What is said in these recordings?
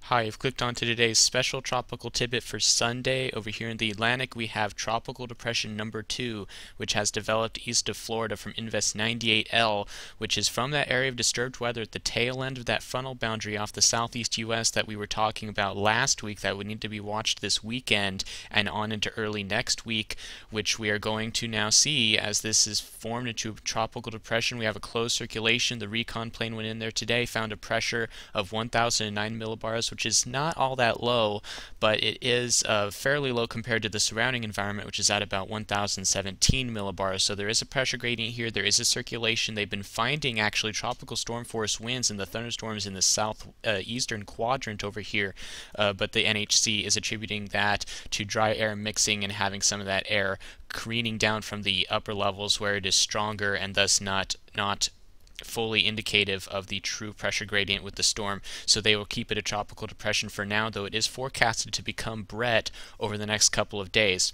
Hi, you've clicked onto today's special tropical tidbit for Sunday. Over here in the Atlantic, we have Tropical Depression number 2, which has developed east of Florida from Invest 98L, which is from that area of disturbed weather at the tail end of that frontal boundary off the southeast U.S. that we were talking about last week that would need to be watched this weekend and on into early next week, which we are going to now see as this is formed into a tropical depression. We have a closed circulation. The recon plane went in there today, found a pressure of 1,009 millibars, which is not all that low, but it is fairly low compared to the surrounding environment, which is at about 1,017 millibars. So there is a pressure gradient here. There is a circulation. They've been finding actually tropical storm force winds and the thunderstorms in the southeastern quadrant over here, but the NHC is attributing that to dry air mixing and having some of that air careening down from the upper levels where it is stronger and thus not fully indicative of the true pressure gradient with the storm. So they will keep it a tropical depression for now, though it is forecasted to become Brett over the next couple of days.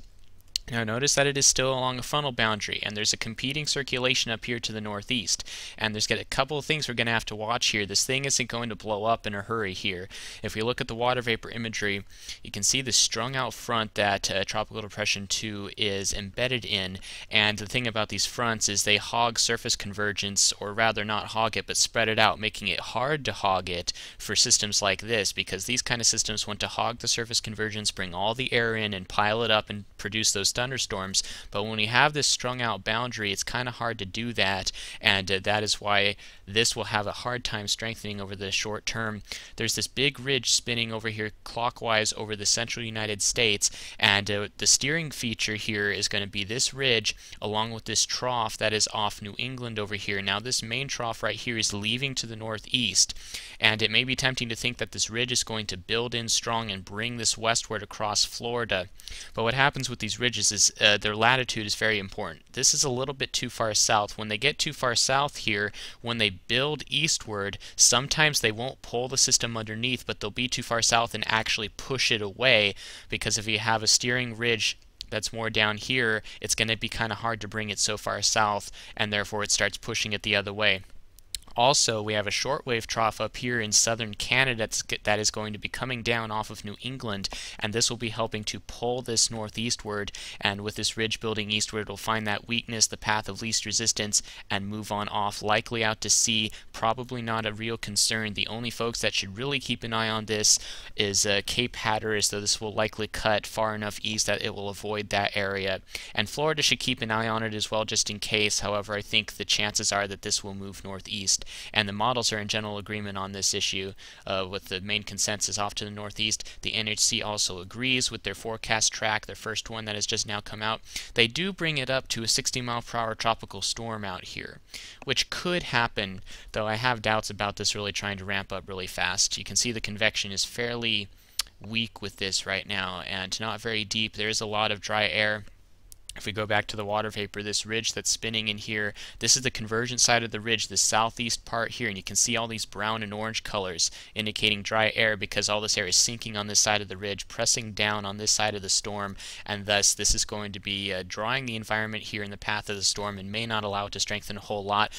Now notice that it is still along a frontal boundary, and there's a competing circulation up here to the northeast, and there's got a couple of things we're going to have to watch here. This thing isn't going to blow up in a hurry here. If we look at the water vapor imagery, you can see the strung out front that Tropical Depression 2 is embedded in, and the thing about these fronts is they hog surface convergence, or rather not hog it, but spread it out, making it hard to hog it for systems like this, because these kind of systems want to hog the surface convergence, bring all the air in, and pile it up and produce those thunderstorms. But when we have this strung out boundary, it's kind of hard to do that, and that is why this will have a hard time strengthening over the short term. There's this big ridge spinning over here clockwise over the central United States, and the steering feature here is going to be this ridge along with this trough that is off New England over here. Now this main trough right here is leaving to the northeast, and it may be tempting to think that this ridge is going to build in strong and bring this westward across Florida. But what happens with these ridges is their latitude is very important. This is a little bit too far south. When they get too far south here, when they build eastward, sometimes they won't pull the system underneath, but they'll be too far south and actually push it away, because if you have a steering ridge that's more down here, it's going to be kind of hard to bring it so far south, and therefore it starts pushing it the other way. Also, we have a shortwave trough up here in southern Canada that is going to be coming down off of New England, and this will be helping to pull this northeastward, and with this ridge building eastward, it will find that weakness, the path of least resistance, and move on off, likely out to sea. Probably not a real concern. The only folks that should really keep an eye on this is Cape Hatteras, though this will likely cut far enough east that it will avoid that area. And Florida should keep an eye on it as well, just in case. However, I think the chances are that this will move northeast. And the models are in general agreement on this issue, with the main consensus off to the northeast. The NHC also agrees with their forecast track, their first one that has just now come out. They do bring it up to a 60-mile-per-hour tropical storm out here, which could happen, though I have doubts about this really trying to ramp up really fast. You can see the convection is fairly weak with this right now and not very deep. There is a lot of dry air. If we go back to the water vapor, this ridge that's spinning in here, this is the convergence side of the ridge, the southeast part here, and you can see all these brown and orange colors indicating dry air, because all this air is sinking on this side of the ridge, pressing down on this side of the storm, and thus this is going to be drawing the environment here in the path of the storm and may not allow it to strengthen a whole lot.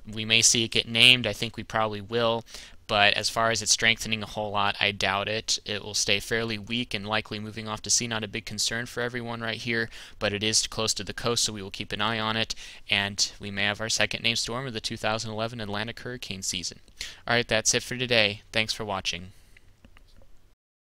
We may see it get named. I think we probably will. But as far as it strengthening a whole lot, I doubt it. It will stay fairly weak and likely moving off to sea. Not a big concern for everyone right here, but it is close to the coast, so we will keep an eye on it, and we may have our second named storm of the 2011 Atlantic hurricane season. Alright, that's it for today. Thanks for watching.